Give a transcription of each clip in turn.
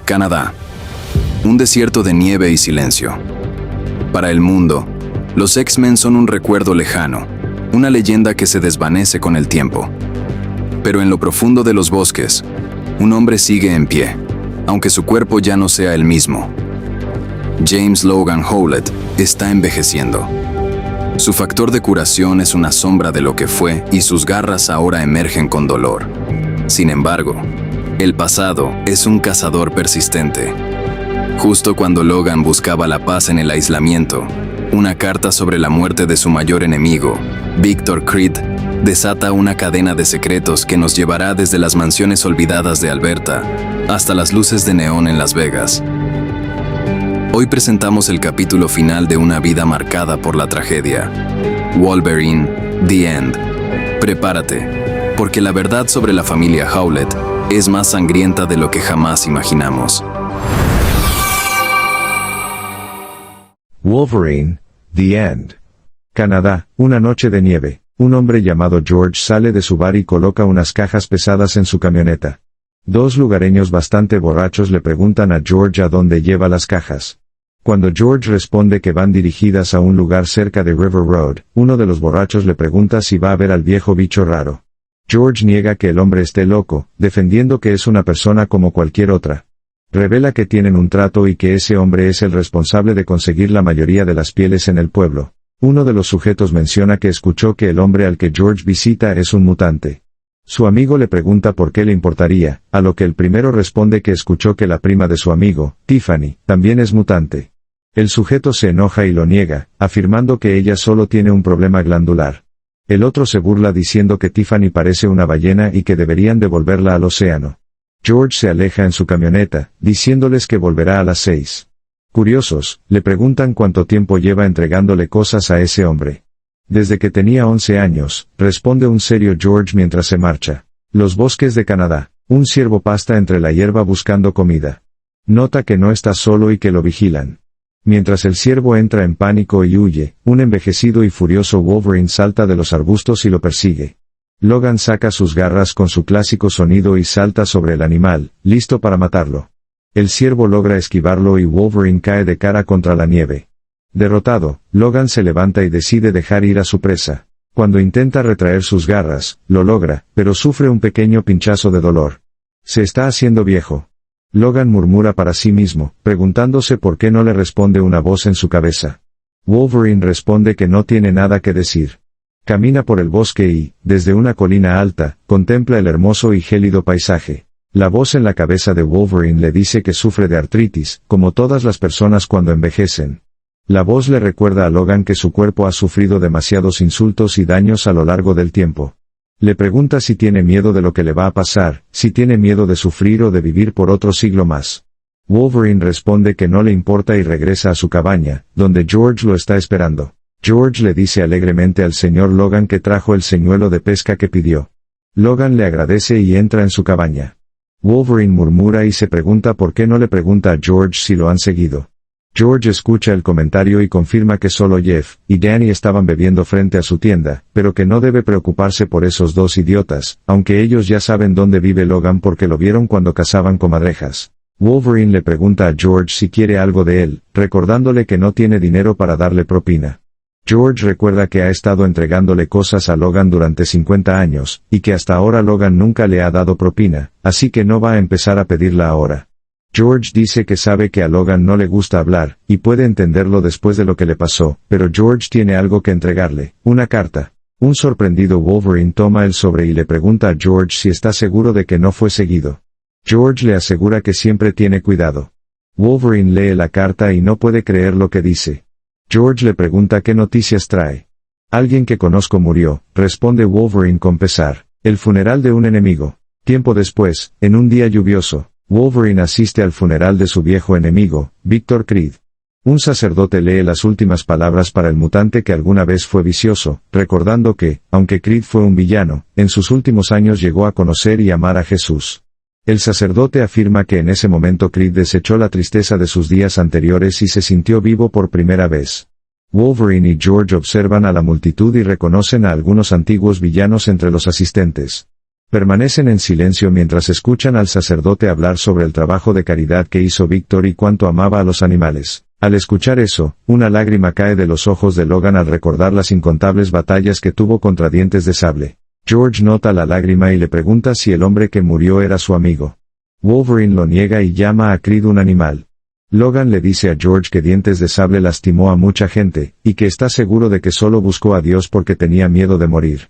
Canadá. Un desierto de nieve y silencio. Para el mundo, los X-Men son un recuerdo lejano, una leyenda que se desvanece con el tiempo. Pero en lo profundo de los bosques, un hombre sigue en pie, aunque su cuerpo ya no sea el mismo. James Logan Howlett está envejeciendo. Su factor de curación es una sombra de lo que fue y sus garras ahora emergen con dolor. Sin embargo, el pasado es un cazador persistente. Justo cuando Logan buscaba la paz en el aislamiento, una carta sobre la muerte de su mayor enemigo, Victor Creed, desata una cadena de secretos que nos llevará desde las mansiones olvidadas de Alberta hasta las luces de neón en Las Vegas. Hoy presentamos el capítulo final de una vida marcada por la tragedia. Wolverine, The End. Prepárate, porque la verdad sobre la familia Howlett es más sangrienta de lo que jamás imaginamos. Wolverine, The End. Canadá, una noche de nieve. Un hombre llamado George sale de su bar y coloca unas cajas pesadas en su camioneta. Dos lugareños bastante borrachos le preguntan a George a dónde lleva las cajas. Cuando George responde que van dirigidas a un lugar cerca de River Road, uno de los borrachos le pregunta si va a ver al viejo bicho raro. George niega que el hombre esté loco, defendiendo que es una persona como cualquier otra. Revela que tienen un trato y que ese hombre es el responsable de conseguir la mayoría de las pieles en el pueblo. Uno de los sujetos menciona que escuchó que el hombre al que George visita es un mutante. Su amigo le pregunta por qué le importaría, a lo que el primero responde que escuchó que la prima de su amigo, Tiffany, también es mutante. El sujeto se enoja y lo niega, afirmando que ella solo tiene un problema glandular. El otro se burla diciendo que Tiffany parece una ballena y que deberían devolverla al océano. George se aleja en su camioneta, diciéndoles que volverá a las 6. Curiosos, le preguntan cuánto tiempo lleva entregándole cosas a ese hombre. Desde que tenía 11 años, responde un serio George mientras se marcha. Los bosques de Canadá. Un ciervo pasta entre la hierba buscando comida. Nota que no está solo y que lo vigilan. Mientras el ciervo entra en pánico y huye, un envejecido y furioso Wolverine salta de los arbustos y lo persigue. Logan saca sus garras con su clásico sonido y salta sobre el animal, listo para matarlo. El ciervo logra esquivarlo y Wolverine cae de cara contra la nieve. Derrotado, Logan se levanta y decide dejar ir a su presa. Cuando intenta retraer sus garras, lo logra, pero sufre un pequeño pinchazo de dolor. Se está haciendo viejo. Logan murmura para sí mismo, preguntándose por qué no le responde una voz en su cabeza. Wolverine responde que no tiene nada que decir. Camina por el bosque y, desde una colina alta, contempla el hermoso y gélido paisaje. La voz en la cabeza de Wolverine le dice que sufre de artritis, como todas las personas cuando envejecen. La voz le recuerda a Logan que su cuerpo ha sufrido demasiados insultos y daños a lo largo del tiempo. Le pregunta si tiene miedo de lo que le va a pasar, si tiene miedo de sufrir o de vivir por otro siglo más. Wolverine responde que no le importa y regresa a su cabaña, donde George lo está esperando. George le dice alegremente al señor Logan que trajo el señuelo de pesca que pidió. Logan le agradece y entra en su cabaña. Wolverine murmura y se pregunta por qué no le pregunta a George si lo han seguido. George escucha el comentario y confirma que solo Jeff y Danny estaban bebiendo frente a su tienda, pero que no debe preocuparse por esos dos idiotas, aunque ellos ya saben dónde vive Logan porque lo vieron cuando cazaban comadrejas. Wolverine le pregunta a George si quiere algo de él, recordándole que no tiene dinero para darle propina. George recuerda que ha estado entregándole cosas a Logan durante 50 años, y que hasta ahora Logan nunca le ha dado propina, así que no va a empezar a pedirla ahora. George dice que sabe que a Logan no le gusta hablar, y puede entenderlo después de lo que le pasó, pero George tiene algo que entregarle, una carta. Un sorprendido Wolverine toma el sobre y le pregunta a George si está seguro de que no fue seguido. George le asegura que siempre tiene cuidado. Wolverine lee la carta y no puede creer lo que dice. George le pregunta qué noticias trae. Alguien que conozco murió, responde Wolverine con pesar. El funeral de un enemigo. Tiempo después, en un día lluvioso, Wolverine asiste al funeral de su viejo enemigo, Victor Creed. Un sacerdote lee las últimas palabras para el mutante que alguna vez fue vicioso, recordando que, aunque Creed fue un villano, en sus últimos años llegó a conocer y amar a Jesús. El sacerdote afirma que en ese momento Creed desechó la tristeza de sus días anteriores y se sintió vivo por primera vez. Wolverine y George observan a la multitud y reconocen a algunos antiguos villanos entre los asistentes. Permanecen en silencio mientras escuchan al sacerdote hablar sobre el trabajo de caridad que hizo Víctor y cuánto amaba a los animales. Al escuchar eso, una lágrima cae de los ojos de Logan al recordar las incontables batallas que tuvo contra Dientes de Sable. George nota la lágrima y le pregunta si el hombre que murió era su amigo. Wolverine lo niega y llama a Creed un animal. Logan le dice a George que Dientes de Sable lastimó a mucha gente, y que está seguro de que solo buscó a Dios porque tenía miedo de morir.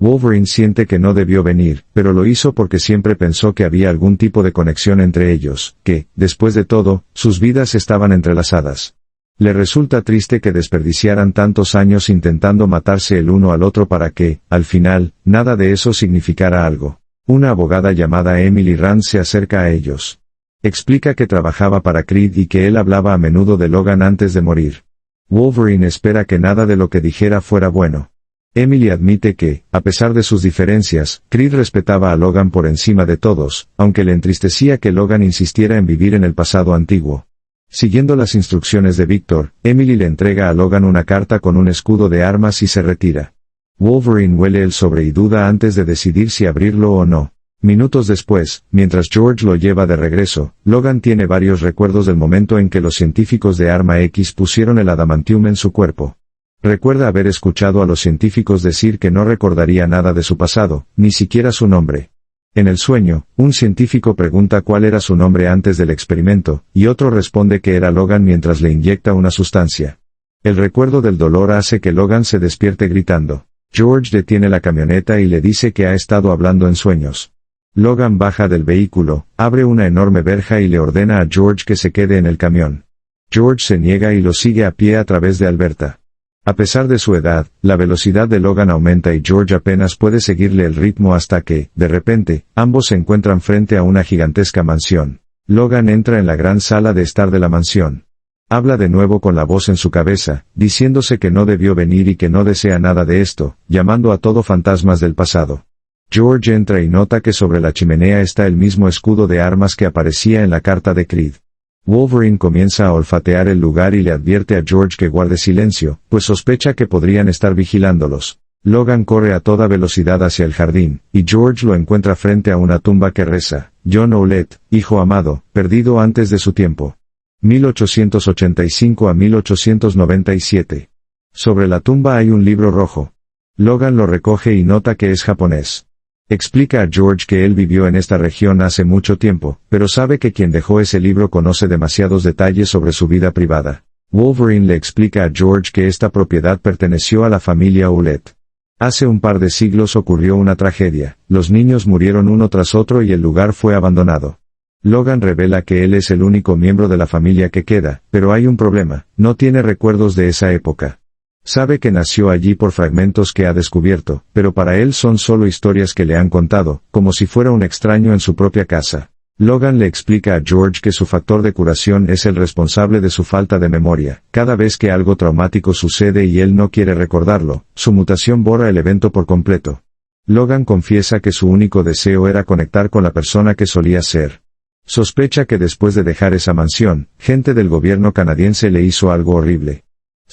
Wolverine siente que no debió venir, pero lo hizo porque siempre pensó que había algún tipo de conexión entre ellos, que, después de todo, sus vidas estaban entrelazadas. Le resulta triste que desperdiciaran tantos años intentando matarse el uno al otro para que, al final, nada de eso significara algo. Una abogada llamada Emily Rand se acerca a ellos. Explica que trabajaba para Creed y que él hablaba a menudo de Logan antes de morir. Wolverine espera que nada de lo que dijera fuera bueno. Emily admite que, a pesar de sus diferencias, Creed respetaba a Logan por encima de todos, aunque le entristecía que Logan insistiera en vivir en el pasado antiguo. Siguiendo las instrucciones de Víctor, Emily le entrega a Logan una carta con un escudo de armas y se retira. Wolverine huele el sobre y duda antes de decidir si abrirlo o no. Minutos después, mientras George lo lleva de regreso, Logan tiene varios recuerdos del momento en que los científicos de Arma X pusieron el adamantium en su cuerpo. Recuerda haber escuchado a los científicos decir que no recordaría nada de su pasado, ni siquiera su nombre. En el sueño, un científico pregunta cuál era su nombre antes del experimento, y otro responde que era Logan mientras le inyecta una sustancia. El recuerdo del dolor hace que Logan se despierte gritando. George detiene la camioneta y le dice que ha estado hablando en sueños. Logan baja del vehículo, abre una enorme verja y le ordena a George que se quede en el camión. George se niega y lo sigue a pie a través de Alberta. A pesar de su edad, la velocidad de Logan aumenta y George apenas puede seguirle el ritmo hasta que, de repente, ambos se encuentran frente a una gigantesca mansión. Logan entra en la gran sala de estar de la mansión. Habla de nuevo con la voz en su cabeza, diciéndose que no debió venir y que no desea nada de esto, llamando a todo fantasmas del pasado. George entra y nota que sobre la chimenea está el mismo escudo de armas que aparecía en la carta de Creed. Wolverine comienza a olfatear el lugar y le advierte a George que guarde silencio, pues sospecha que podrían estar vigilándolos. Logan corre a toda velocidad hacia el jardín, y George lo encuentra frente a una tumba que reza, John Owlett, hijo amado, perdido antes de su tiempo. 1885 a 1897. Sobre la tumba hay un libro rojo. Logan lo recoge y nota que es japonés. Explica a George que él vivió en esta región hace mucho tiempo, pero sabe que quien dejó ese libro conoce demasiados detalles sobre su vida privada. Wolverine le explica a George que esta propiedad perteneció a la familia Owlett. Hace un par de siglos ocurrió una tragedia, los niños murieron uno tras otro y el lugar fue abandonado. Logan revela que él es el único miembro de la familia que queda, pero hay un problema, no tiene recuerdos de esa época. Sabe que nació allí por fragmentos que ha descubierto, pero para él son solo historias que le han contado, como si fuera un extraño en su propia casa. Logan le explica a George que su factor de curación es el responsable de su falta de memoria. Cada vez que algo traumático sucede y él no quiere recordarlo, su mutación borra el evento por completo. Logan confiesa que su único deseo era conectar con la persona que solía ser. Sospecha que después de dejar esa mansión, gente del gobierno canadiense le hizo algo horrible.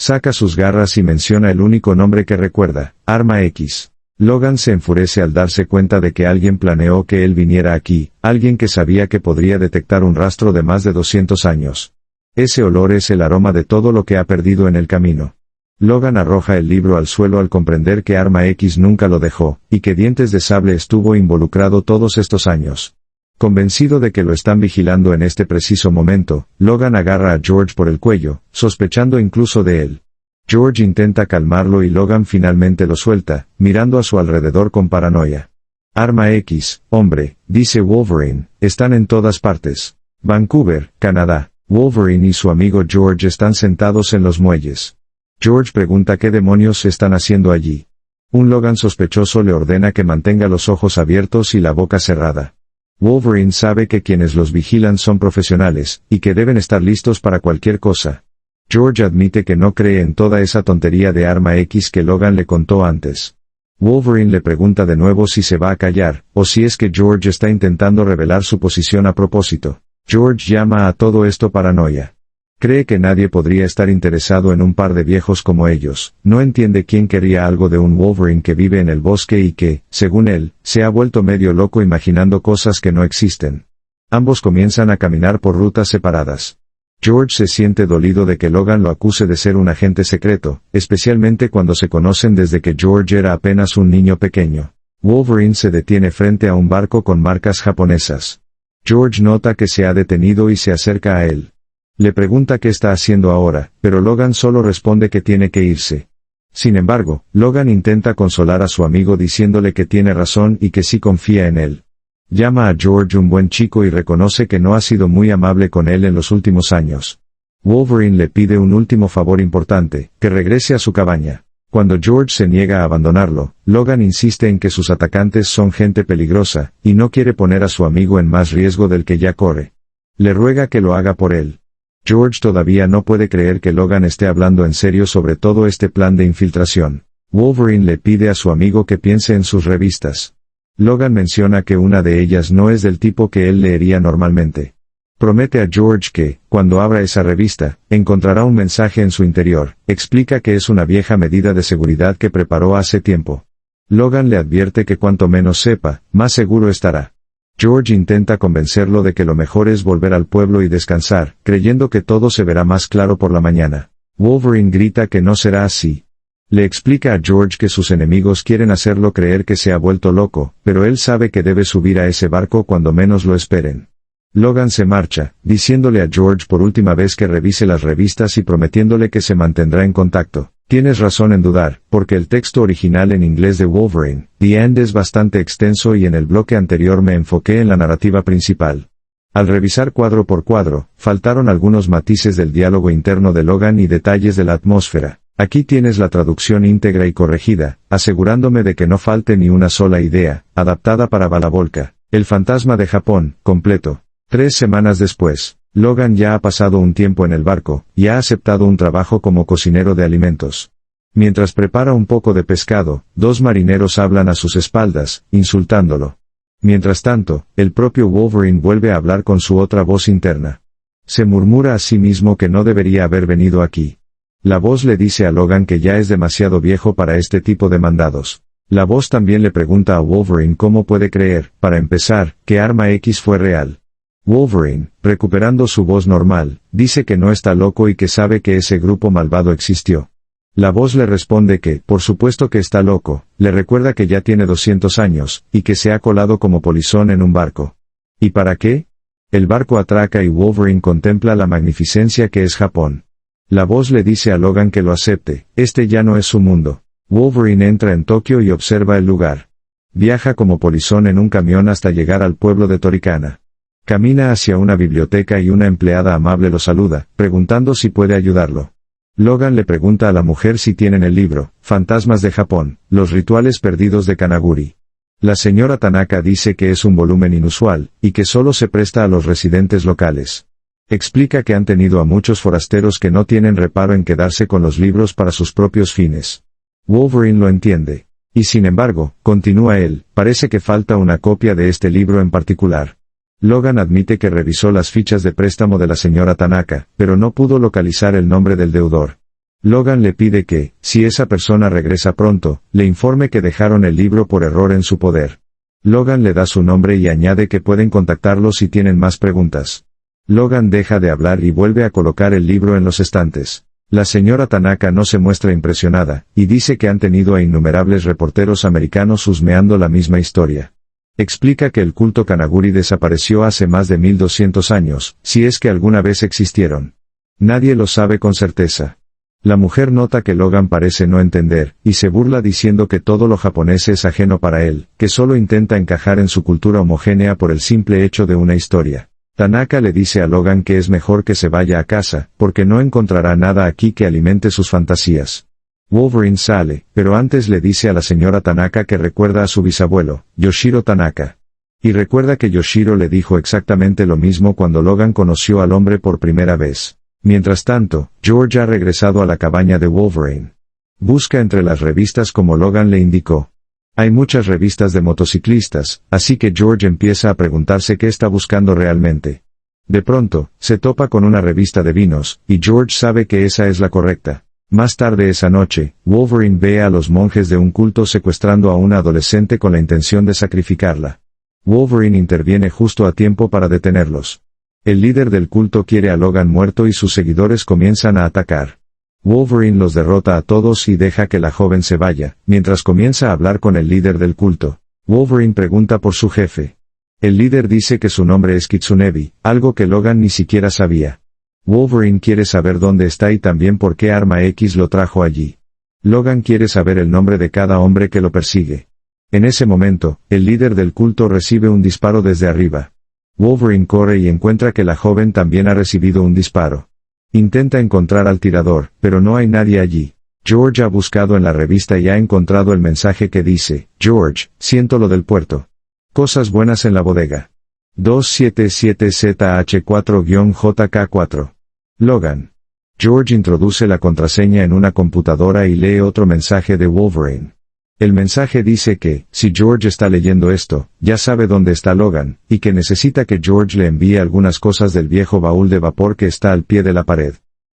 Saca sus garras y menciona el único nombre que recuerda, Arma X. Logan se enfurece al darse cuenta de que alguien planeó que él viniera aquí, alguien que sabía que podría detectar un rastro de más de 200 años. Ese olor es el aroma de todo lo que ha perdido en el camino. Logan arroja el libro al suelo al comprender que Arma X nunca lo dejó, y que Dientes de Sable estuvo involucrado todos estos años. Convencido de que lo están vigilando en este preciso momento, Logan agarra a George por el cuello, sospechando incluso de él. George intenta calmarlo y Logan finalmente lo suelta, mirando a su alrededor con paranoia. Arma X, hombre, dice Wolverine, están en todas partes. Vancouver, Canadá. Wolverine y su amigo George están sentados en los muelles. George pregunta qué demonios están haciendo allí. Un Logan sospechoso le ordena que mantenga los ojos abiertos y la boca cerrada. Wolverine sabe que quienes los vigilan son profesionales, y que deben estar listos para cualquier cosa. George admite que no cree en toda esa tontería de Arma X que Logan le contó antes. Wolverine le pregunta de nuevo si se va a callar, o si es que George está intentando revelar su posición a propósito. George llama a todo esto paranoia. Cree que nadie podría estar interesado en un par de viejos como ellos, no entiende quién quería algo de un Wolverine que vive en el bosque y que, según él, se ha vuelto medio loco imaginando cosas que no existen. Ambos comienzan a caminar por rutas separadas. George se siente dolido de que Logan lo acuse de ser un agente secreto, especialmente cuando se conocen desde que George era apenas un niño pequeño. Wolverine se detiene frente a un barco con marcas japonesas. George nota que se ha detenido y se acerca a él. Le pregunta qué está haciendo ahora, pero Logan solo responde que tiene que irse. Sin embargo, Logan intenta consolar a su amigo diciéndole que tiene razón y que sí confía en él. Llama a George un buen chico y reconoce que no ha sido muy amable con él en los últimos años. Wolverine le pide un último favor importante, que regrese a su cabaña. Cuando George se niega a abandonarlo, Logan insiste en que sus atacantes son gente peligrosa, y no quiere poner a su amigo en más riesgo del que ya corre. Le ruega que lo haga por él. George todavía no puede creer que Logan esté hablando en serio sobre todo este plan de infiltración. Wolverine le pide a su amigo que piense en sus revistas. Logan menciona que una de ellas no es del tipo que él leería normalmente. Promete a George que, cuando abra esa revista, encontrará un mensaje en su interior. Explica que es una vieja medida de seguridad que preparó hace tiempo. Logan le advierte que cuanto menos sepa, más seguro estará. George intenta convencerlo de que lo mejor es volver al pueblo y descansar, creyendo que todo se verá más claro por la mañana. Wolverine grita que no será así. Le explica a George que sus enemigos quieren hacerlo creer que se ha vuelto loco, pero él sabe que debe subir a ese barco cuando menos lo esperen. Logan se marcha, diciéndole a George por última vez que revise las revistas y prometiéndole que se mantendrá en contacto. Tienes razón en dudar, porque el texto original en inglés de Wolverine, The End, es bastante extenso y en el bloque anterior me enfoqué en la narrativa principal. Al revisar cuadro por cuadro, faltaron algunos matices del diálogo interno de Logan y detalles de la atmósfera. Aquí tienes la traducción íntegra y corregida, asegurándome de que no falte ni una sola idea, adaptada para Balavolka, el fantasma de Japón, completo. 3 semanas después, Logan ya ha pasado un tiempo en el barco, y ha aceptado un trabajo como cocinero de alimentos. Mientras prepara un poco de pescado, 2 marineros hablan a sus espaldas, insultándolo. Mientras tanto, el propio Wolverine vuelve a hablar con su otra voz interna. Se murmura a sí mismo que no debería haber venido aquí. La voz le dice a Logan que ya es demasiado viejo para este tipo de mandados. La voz también le pregunta a Wolverine cómo puede creer, para empezar, que Arma X fue real. Wolverine, recuperando su voz normal, dice que no está loco y que sabe que ese grupo malvado existió. La voz le responde que, por supuesto que está loco, le recuerda que ya tiene 200 años, y que se ha colado como polizón en un barco. ¿Y para qué? El barco atraca y Wolverine contempla la magnificencia que es Japón. La voz le dice a Logan que lo acepte, este ya no es su mundo. Wolverine entra en Tokio y observa el lugar. Viaja como polizón en un camión hasta llegar al pueblo de Torikana. Camina hacia una biblioteca y una empleada amable lo saluda, preguntando si puede ayudarlo. Logan le pregunta a la mujer si tienen el libro, Fantasmas de Japón, los rituales perdidos de Kanaguri. La señora Tanaka dice que es un volumen inusual, y que solo se presta a los residentes locales. Explica que han tenido a muchos forasteros que no tienen reparo en quedarse con los libros para sus propios fines. Wolverine lo entiende. Y sin embargo, continúa él, parece que falta una copia de este libro en particular. Logan admite que revisó las fichas de préstamo de la señora Tanaka, pero no pudo localizar el nombre del deudor. Logan le pide que, si esa persona regresa pronto, le informe que dejaron el libro por error en su poder. Logan le da su nombre y añade que pueden contactarlo si tienen más preguntas. Logan deja de hablar y vuelve a colocar el libro en los estantes. La señora Tanaka no se muestra impresionada, y dice que han tenido a innumerables reporteros americanos husmeando la misma historia. Explica que el culto Kanaguri desapareció hace más de 1200 años, si es que alguna vez existieron. Nadie lo sabe con certeza. La mujer nota que Logan parece no entender, y se burla diciendo que todo lo japonés es ajeno para él, que solo intenta encajar en su cultura homogénea por el simple hecho de una historia. Tanaka le dice a Logan que es mejor que se vaya a casa, porque no encontrará nada aquí que alimente sus fantasías. Wolverine sale, pero antes le dice a la señora Tanaka que recuerda a su bisabuelo, Yoshiro Tanaka. Y recuerda que Yoshiro le dijo exactamente lo mismo cuando Logan conoció al hombre por primera vez. Mientras tanto, George ha regresado a la cabaña de Wolverine. Busca entre las revistas como Logan le indicó. Hay muchas revistas de motociclistas, así que George empieza a preguntarse qué está buscando realmente. De pronto, se topa con una revista de vinos, y George sabe que esa es la correcta. Más tarde esa noche, Wolverine ve a los monjes de un culto secuestrando a una adolescente con la intención de sacrificarla. Wolverine interviene justo a tiempo para detenerlos. El líder del culto quiere a Logan muerto y sus seguidores comienzan a atacar. Wolverine los derrota a todos y deja que la joven se vaya, mientras comienza a hablar con el líder del culto. Wolverine pregunta por su jefe. El líder dice que su nombre es Kitsunebi, algo que Logan ni siquiera sabía. Wolverine quiere saber dónde está y también por qué Arma X lo trajo allí. Logan quiere saber el nombre de cada hombre que lo persigue. En ese momento, el líder del culto recibe un disparo desde arriba. Wolverine corre y encuentra que la joven también ha recibido un disparo. Intenta encontrar al tirador, pero no hay nadie allí. George ha buscado en la revista y ha encontrado el mensaje que dice: George, siento lo del puerto. Cosas buenas en la bodega. 277ZH4-JK4. Logan. George introduce la contraseña en una computadora y lee otro mensaje de Wolverine. El mensaje dice que, si George está leyendo esto, ya sabe dónde está Logan, y que necesita que George le envíe algunas cosas del viejo baúl de vapor que está al pie de la pared.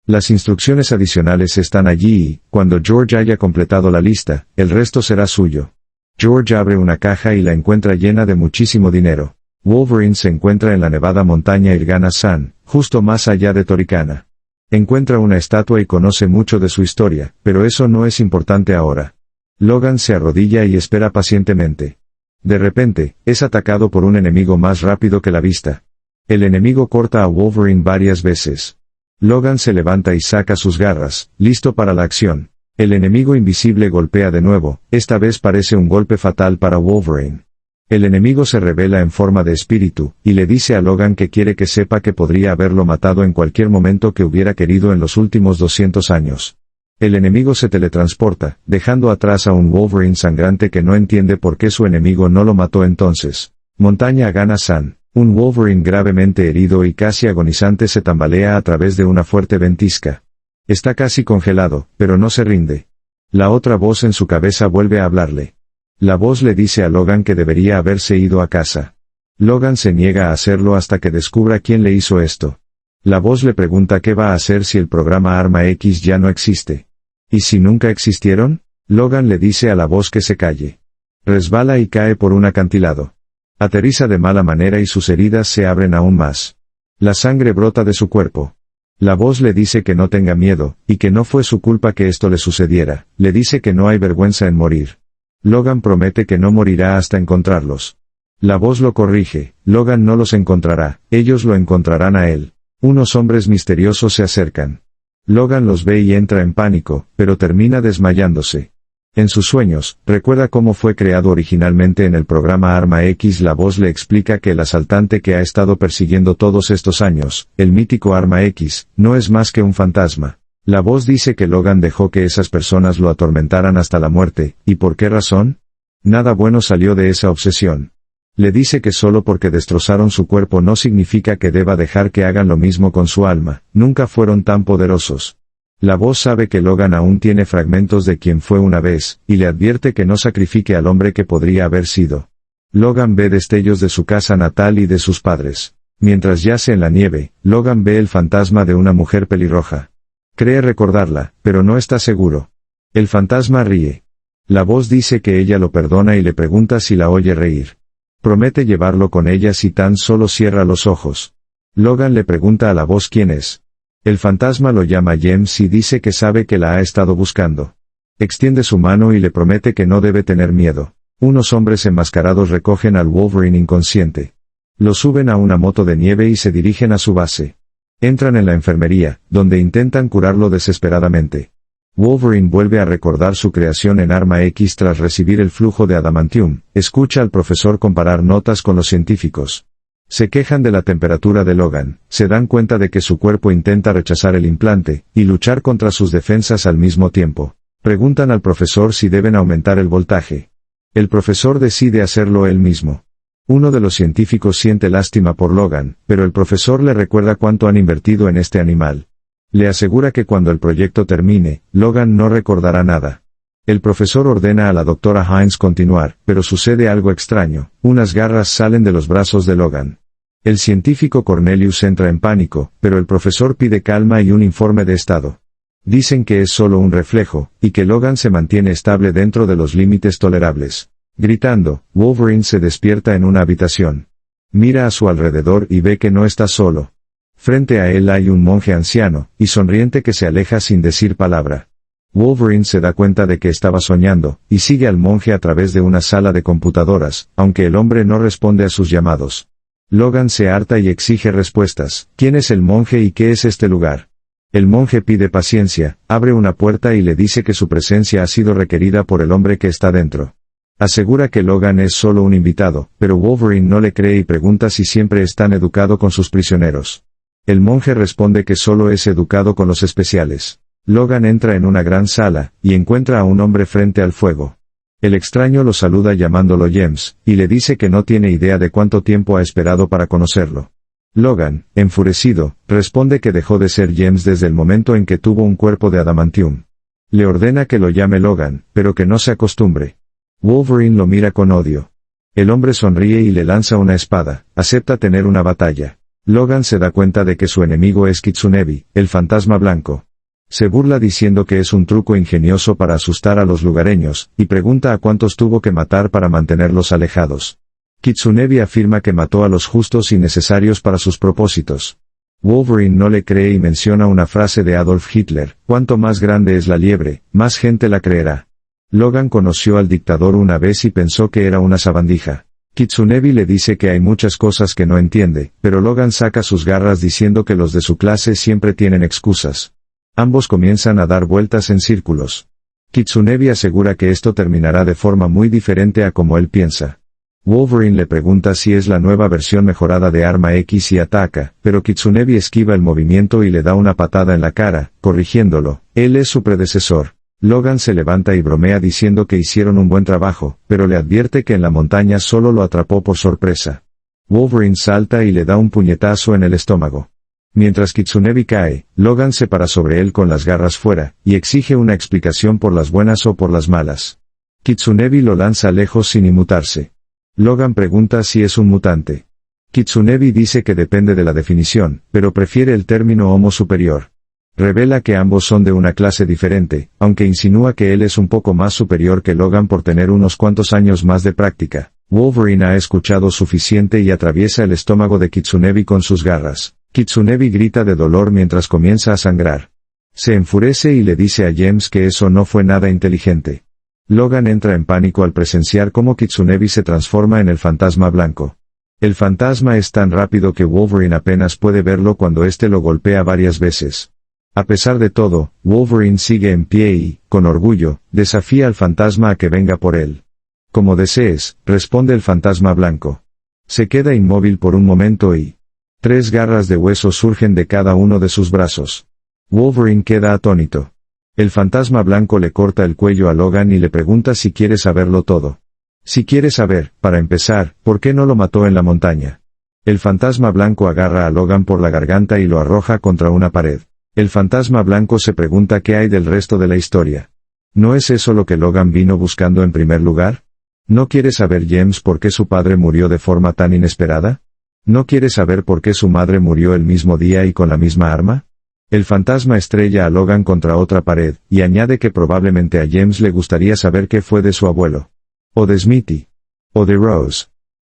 Las instrucciones adicionales están allí y, cuando George haya completado la lista, el resto será suyo. George abre una caja y la encuentra llena de muchísimo dinero. Wolverine se encuentra en la nevada montaña Irgana-san, justo más allá de Toricana. Encuentra una estatua y conoce mucho de su historia, pero eso no es importante ahora. Logan se arrodilla y espera pacientemente. De repente, es atacado por un enemigo más rápido que la vista. El enemigo corta a Wolverine varias veces. Logan se levanta y saca sus garras, listo para la acción. El enemigo invisible golpea de nuevo, esta vez parece un golpe fatal para Wolverine. El enemigo se revela en forma de espíritu, y le dice a Logan que quiere que sepa que podría haberlo matado en cualquier momento que hubiera querido en los últimos 200 años. El enemigo se teletransporta, dejando atrás a un Wolverine sangrante que no entiende por qué su enemigo no lo mató entonces. Montaña Gana-san. Un Wolverine gravemente herido y casi agonizante se tambalea a través de una fuerte ventisca. Está casi congelado, pero no se rinde. La otra voz en su cabeza vuelve a hablarle. La voz le dice a Logan que debería haberse ido a casa. Logan se niega a hacerlo hasta que descubra quién le hizo esto. La voz le pregunta qué va a hacer si el programa Arma X ya no existe. ¿Y si nunca existieron? Logan le dice a la voz que se calle. Resbala y cae por un acantilado. Aterriza de mala manera y sus heridas se abren aún más. La sangre brota de su cuerpo. La voz le dice que no tenga miedo, y que no fue su culpa que esto le sucediera. Le dice que no hay vergüenza en morir. Logan promete que no morirá hasta encontrarlos. La voz lo corrige: Logan no los encontrará, ellos lo encontrarán a él. Unos hombres misteriosos se acercan. Logan los ve y entra en pánico, pero termina desmayándose. En sus sueños, recuerda cómo fue creado originalmente en el programa Arma X. La voz le explica que el asaltante que ha estado persiguiendo todos estos años, el mítico Arma X, no es más que un fantasma. La voz dice que Logan dejó que esas personas lo atormentaran hasta la muerte, ¿y por qué razón? Nada bueno salió de esa obsesión. Le dice que solo porque destrozaron su cuerpo no significa que deba dejar que hagan lo mismo con su alma, nunca fueron tan poderosos. La voz sabe que Logan aún tiene fragmentos de quien fue una vez, y le advierte que no sacrifique al hombre que podría haber sido. Logan ve destellos de su casa natal y de sus padres. Mientras yace en la nieve, Logan ve el fantasma de una mujer pelirroja. Cree recordarla, pero no está seguro. El fantasma ríe. La voz dice que ella lo perdona y le pregunta si la oye reír. Promete llevarlo con ella si tan solo cierra los ojos. Logan le pregunta a la voz quién es. El fantasma lo llama James y dice que sabe que la ha estado buscando. Extiende su mano y le promete que no debe tener miedo. Unos hombres enmascarados recogen al Wolverine inconsciente. Lo suben a una moto de nieve y se dirigen a su base. Entran en la enfermería, donde intentan curarlo desesperadamente. Wolverine vuelve a recordar su creación en Arma X tras recibir el flujo de adamantium. Escucha al profesor comparar notas con los científicos. Se quejan de la temperatura de Logan, se dan cuenta de que su cuerpo intenta rechazar el implante, y luchar contra sus defensas al mismo tiempo. Preguntan al profesor si deben aumentar el voltaje. El profesor decide hacerlo él mismo. Uno de los científicos siente lástima por Logan, pero el profesor le recuerda cuánto han invertido en este animal. Le asegura que cuando el proyecto termine, Logan no recordará nada. El profesor ordena a la doctora Hines continuar, pero sucede algo extraño, unas garras salen de los brazos de Logan. El científico Cornelius entra en pánico, pero el profesor pide calma y un informe de estado. Dicen que es solo un reflejo, y que Logan se mantiene estable dentro de los límites tolerables. Gritando, Wolverine se despierta en una habitación. Mira a su alrededor y ve que no está solo. Frente a él hay un monje anciano, y sonriente que se aleja sin decir palabra. Wolverine se da cuenta de que estaba soñando, y sigue al monje a través de una sala de computadoras, aunque el hombre no responde a sus llamados. Logan se harta y exige respuestas. ¿Quién es el monje y qué es este lugar? El monje pide paciencia, abre una puerta y le dice que su presencia ha sido requerida por el hombre que está dentro. Asegura que Logan es solo un invitado, pero Wolverine no le cree y pregunta si siempre es tan educado con sus prisioneros. El monje responde que solo es educado con los especiales. Logan entra en una gran sala, y encuentra a un hombre frente al fuego. El extraño lo saluda llamándolo James, y le dice que no tiene idea de cuánto tiempo ha esperado para conocerlo. Logan, enfurecido, responde que dejó de ser James desde el momento en que tuvo un cuerpo de adamantium. Le ordena que lo llame Logan, pero que no se acostumbre. Wolverine lo mira con odio. El hombre sonríe y le lanza una espada, acepta tener una batalla. Logan se da cuenta de que su enemigo es Kitsunebi, el fantasma blanco. Se burla diciendo que es un truco ingenioso para asustar a los lugareños, y pregunta a cuántos tuvo que matar para mantenerlos alejados. Kitsunebi afirma que mató a los justos y necesarios para sus propósitos. Wolverine no le cree y menciona una frase de Adolf Hitler: cuanto más grande es la liebre, más gente la creerá. Logan conoció al dictador una vez y pensó que era una sabandija. Kitsunebi le dice que hay muchas cosas que no entiende, pero Logan saca sus garras diciendo que los de su clase siempre tienen excusas. Ambos comienzan a dar vueltas en círculos. Kitsunebi asegura que esto terminará de forma muy diferente a como él piensa. Wolverine le pregunta si es la nueva versión mejorada de Arma X y ataca, pero Kitsunebi esquiva el movimiento y le da una patada en la cara, corrigiéndolo. Él es su predecesor. Logan se levanta y bromea diciendo que hicieron un buen trabajo, pero le advierte que en la montaña solo lo atrapó por sorpresa. Wolverine salta y le da un puñetazo en el estómago. Mientras Kitsunebi cae, Logan se para sobre él con las garras fuera, y exige una explicación por las buenas o por las malas. Kitsunebi lo lanza lejos sin inmutarse. Logan pregunta si es un mutante. Kitsunebi dice que depende de la definición, pero prefiere el término homo superior. Revela que ambos son de una clase diferente, aunque insinúa que él es un poco más superior que Logan por tener unos cuantos años más de práctica. Wolverine ha escuchado suficiente y atraviesa el estómago de Kitsunebi con sus garras. Kitsunebi grita de dolor mientras comienza a sangrar. Se enfurece y le dice a James que eso no fue nada inteligente. Logan entra en pánico al presenciar cómo Kitsunebi se transforma en el fantasma blanco. El fantasma es tan rápido que Wolverine apenas puede verlo cuando éste lo golpea varias veces. A pesar de todo, Wolverine sigue en pie y, con orgullo, desafía al fantasma a que venga por él. Como desees, responde el fantasma blanco. Se queda inmóvil por un momento y 3 garras de hueso surgen de cada uno de sus brazos. Wolverine queda atónito. El fantasma blanco le corta el cuello a Logan y le pregunta si quiere saberlo todo. Si quiere saber, para empezar, ¿por qué no lo mató en la montaña? El fantasma blanco agarra a Logan por la garganta y lo arroja contra una pared. El fantasma blanco se pregunta qué hay del resto de la historia. ¿No es eso lo que Logan vino buscando en primer lugar? ¿No quiere saber James por qué su padre murió de forma tan inesperada? ¿No quiere saber por qué su madre murió el mismo día y con la misma arma? El fantasma estrella a Logan contra otra pared, y añade que probablemente a James le gustaría saber qué fue de su abuelo. O de Smithy. O de Rose.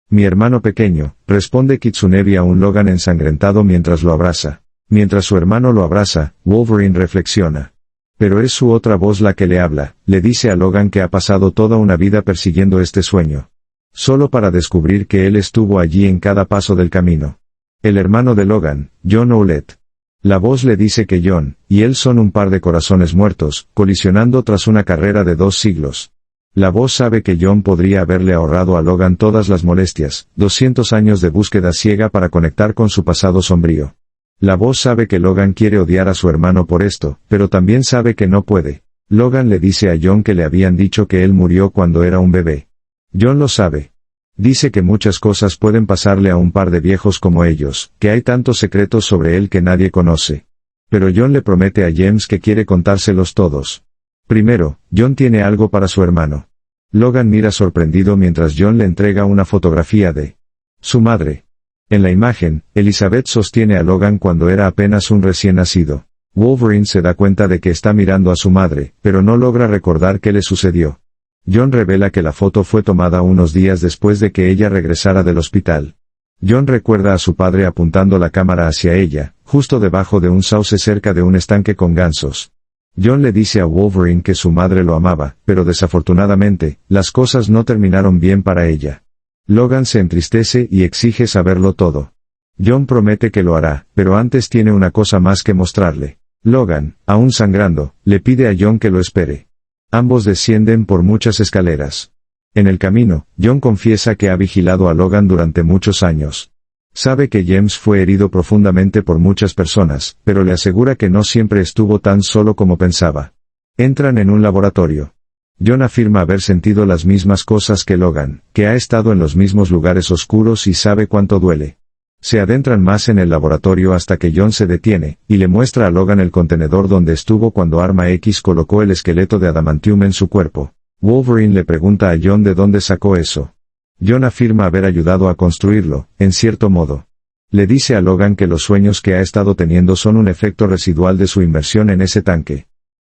Mi hermano pequeño, responde Kitsunebi a un Logan ensangrentado mientras lo abraza. Mientras su hermano lo abraza, Wolverine reflexiona. Pero es su otra voz la que le habla, le dice a Logan que ha pasado toda una vida persiguiendo este sueño. Solo para descubrir que él estuvo allí en cada paso del camino. El hermano de Logan, John Owlett. La voz le dice que John y él son un par de corazones muertos, colisionando tras una carrera de 2 siglos. La voz sabe que John podría haberle ahorrado a Logan todas las molestias, 200 años de búsqueda ciega para conectar con su pasado sombrío. La voz sabe que Logan quiere odiar a su hermano por esto, pero también sabe que no puede. Logan le dice a John que le habían dicho que él murió cuando era un bebé. John lo sabe. Dice que muchas cosas pueden pasarle a un par de viejos como ellos, que hay tantos secretos sobre él que nadie conoce. Pero John le promete a James que quiere contárselos todos. Primero, John tiene algo para su hermano. Logan mira sorprendido mientras John le entrega una fotografía de su madre. En la imagen, Elizabeth sostiene a Logan cuando era apenas un recién nacido. Wolverine se da cuenta de que está mirando a su madre, pero no logra recordar qué le sucedió. John revela que la foto fue tomada unos días después de que ella regresara del hospital. John recuerda a su padre apuntando la cámara hacia ella, justo debajo de un sauce cerca de un estanque con gansos. John le dice a Wolverine que su madre lo amaba, pero desafortunadamente, las cosas no terminaron bien para ella. Logan se entristece y exige saberlo todo. John promete que lo hará, pero antes tiene una cosa más que mostrarle. Logan, aún sangrando, le pide a John que lo espere. Ambos descienden por muchas escaleras. En el camino, John confiesa que ha vigilado a Logan durante muchos años. Sabe que James fue herido profundamente por muchas personas, pero le asegura que no siempre estuvo tan solo como pensaba. Entran en un laboratorio. John afirma haber sentido las mismas cosas que Logan, que ha estado en los mismos lugares oscuros y sabe cuánto duele. Se adentran más en el laboratorio hasta que John se detiene, y le muestra a Logan el contenedor donde estuvo cuando Arma X colocó el esqueleto de adamantium en su cuerpo. Wolverine le pregunta a John de dónde sacó eso. John afirma haber ayudado a construirlo, en cierto modo. Le dice a Logan que los sueños que ha estado teniendo son un efecto residual de su inmersión en ese tanque.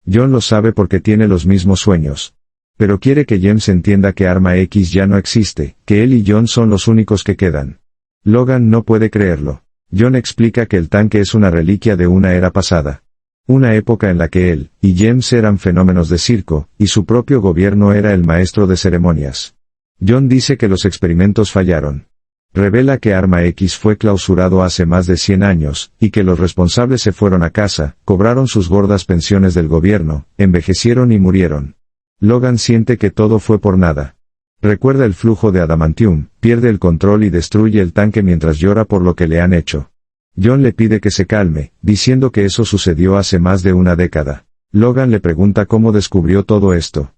John lo sabe porque tiene los mismos sueños. Pero quiere que James entienda que Arma X ya no existe, que él y John son los únicos que quedan. Logan no puede creerlo. John explica que el tanque es una reliquia de una era pasada. Una época en la que él y James eran fenómenos de circo, y su propio gobierno era el maestro de ceremonias. John dice que los experimentos fallaron. Revela que Arma X fue clausurado hace más de 100 años, y que los responsables se fueron a casa, cobraron sus gordas pensiones del gobierno, envejecieron y murieron. Logan siente que todo fue por nada. Recuerda el flujo de adamantium, pierde el control y destruye el tanque mientras llora por lo que le han hecho. John le pide que se calme, diciendo que eso sucedió hace más de una década. Logan le pregunta cómo descubrió todo esto.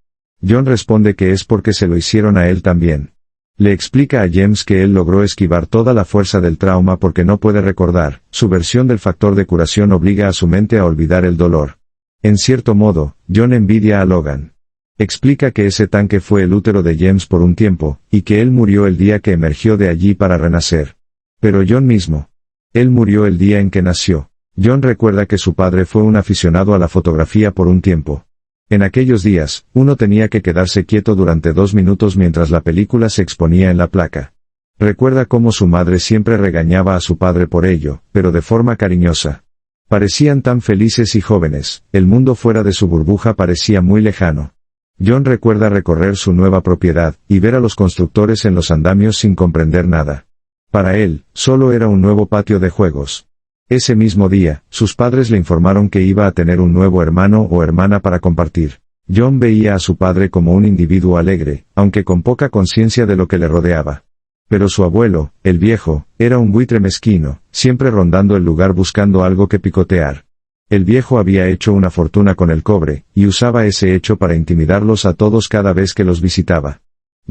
John responde que es porque se lo hicieron a él también. Le explica a James que él logró esquivar toda la fuerza del trauma porque no puede recordar. Su versión del factor de curación obliga a su mente a olvidar el dolor. En cierto modo, John envidia a Logan. Explica que ese tanque fue el útero de James por un tiempo, y que él murió el día que emergió de allí para renacer. Pero John mismo. Él murió el día en que nació. John recuerda que su padre fue un aficionado a la fotografía por un tiempo. En aquellos días, uno tenía que quedarse quieto durante 2 minutos mientras la película se exponía en la placa. Recuerda cómo su madre siempre regañaba a su padre por ello, pero de forma cariñosa. Parecían tan felices y jóvenes, el mundo fuera de su burbuja parecía muy lejano. John recuerda recorrer su nueva propiedad, y ver a los constructores en los andamios sin comprender nada. Para él, solo era un nuevo patio de juegos. Ese mismo día, sus padres le informaron que iba a tener un nuevo hermano o hermana para compartir. John veía a su padre como un individuo alegre, aunque con poca conciencia de lo que le rodeaba. Pero su abuelo, el viejo, era un buitre mezquino, siempre rondando el lugar buscando algo que picotear. El viejo había hecho una fortuna con el cobre, y usaba ese hecho para intimidarlos a todos cada vez que los visitaba.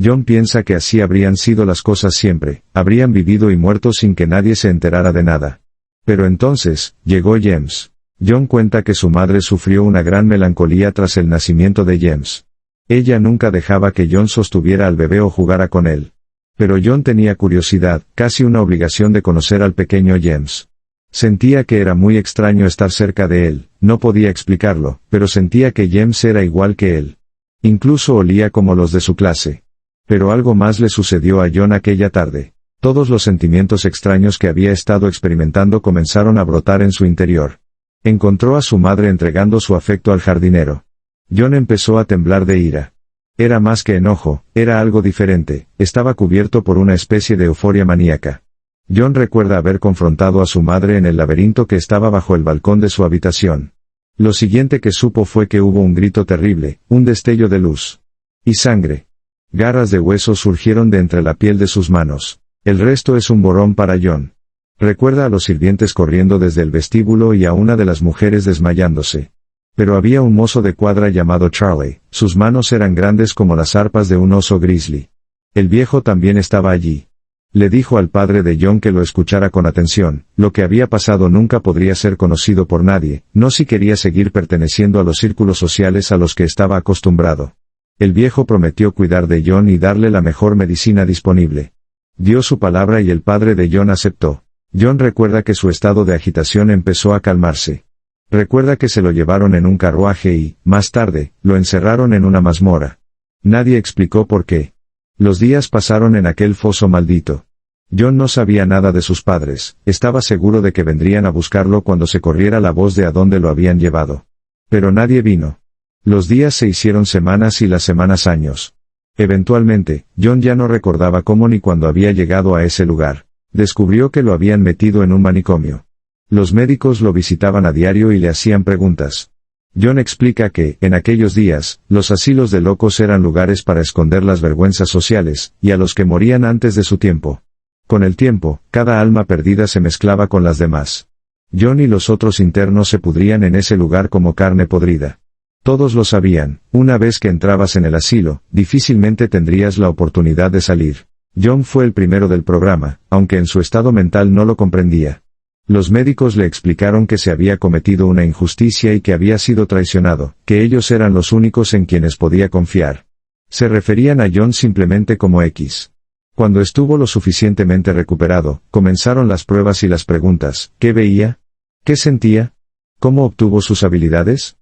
John piensa que así habrían sido las cosas siempre, habrían vivido y muerto sin que nadie se enterara de nada. Pero entonces, llegó James. John cuenta que su madre sufrió una gran melancolía tras el nacimiento de James. Ella nunca dejaba que John sostuviera al bebé o jugara con él. Pero John tenía curiosidad, casi una obligación de conocer al pequeño James. Sentía que era muy extraño estar cerca de él, no podía explicarlo, pero sentía que James era igual que él. Incluso olía como los de su clase. Pero algo más le sucedió a John aquella tarde. Todos los sentimientos extraños que había estado experimentando comenzaron a brotar en su interior. Encontró a su madre entregando su afecto al jardinero. John empezó a temblar de ira. Era más que enojo, era algo diferente, estaba cubierto por una especie de euforia maníaca. John recuerda haber confrontado a su madre en el laberinto que estaba bajo el balcón de su habitación. Lo siguiente que supo fue que hubo un grito terrible, un destello de luz. Y sangre. Garras de hueso surgieron de entre la piel de sus manos. El resto es un borrón para John. Recuerda a los sirvientes corriendo desde el vestíbulo y a una de las mujeres desmayándose. Pero había un mozo de cuadra llamado Charlie, sus manos eran grandes como las arpas de un oso grizzly. El viejo también estaba allí. Le dijo al padre de John que lo escuchara con atención, lo que había pasado nunca podría ser conocido por nadie, no si quería seguir perteneciendo a los círculos sociales a los que estaba acostumbrado. El viejo prometió cuidar de John y darle la mejor medicina disponible. Dio su palabra y el padre de John aceptó. John recuerda que su estado de agitación empezó a calmarse. Recuerda que se lo llevaron en un carruaje y, más tarde, lo encerraron en una mazmorra. Nadie explicó por qué. Los días pasaron en aquel foso maldito. John no sabía nada de sus padres, estaba seguro de que vendrían a buscarlo cuando se corriera la voz de a dónde lo habían llevado. Pero nadie vino. Los días se hicieron semanas y las semanas años. Eventualmente, John ya no recordaba cómo ni cuándo había llegado a ese lugar. Descubrió que lo habían metido en un manicomio. Los médicos lo visitaban a diario y le hacían preguntas. John explica que, en aquellos días, los asilos de locos eran lugares para esconder las vergüenzas sociales, y a los que morían antes de su tiempo. Con el tiempo, cada alma perdida se mezclaba con las demás. John y los otros internos se pudrían en ese lugar como carne podrida. Todos lo sabían, una vez que entrabas en el asilo, difícilmente tendrías la oportunidad de salir. John fue el primero del programa, aunque en su estado mental no lo comprendía. Los médicos le explicaron que se había cometido una injusticia y que había sido traicionado, que ellos eran los únicos en quienes podía confiar. Se referían a John simplemente como X. Cuando estuvo lo suficientemente recuperado, comenzaron las pruebas y las preguntas. ¿Qué veía? ¿Qué sentía? ¿Cómo obtuvo sus habilidades?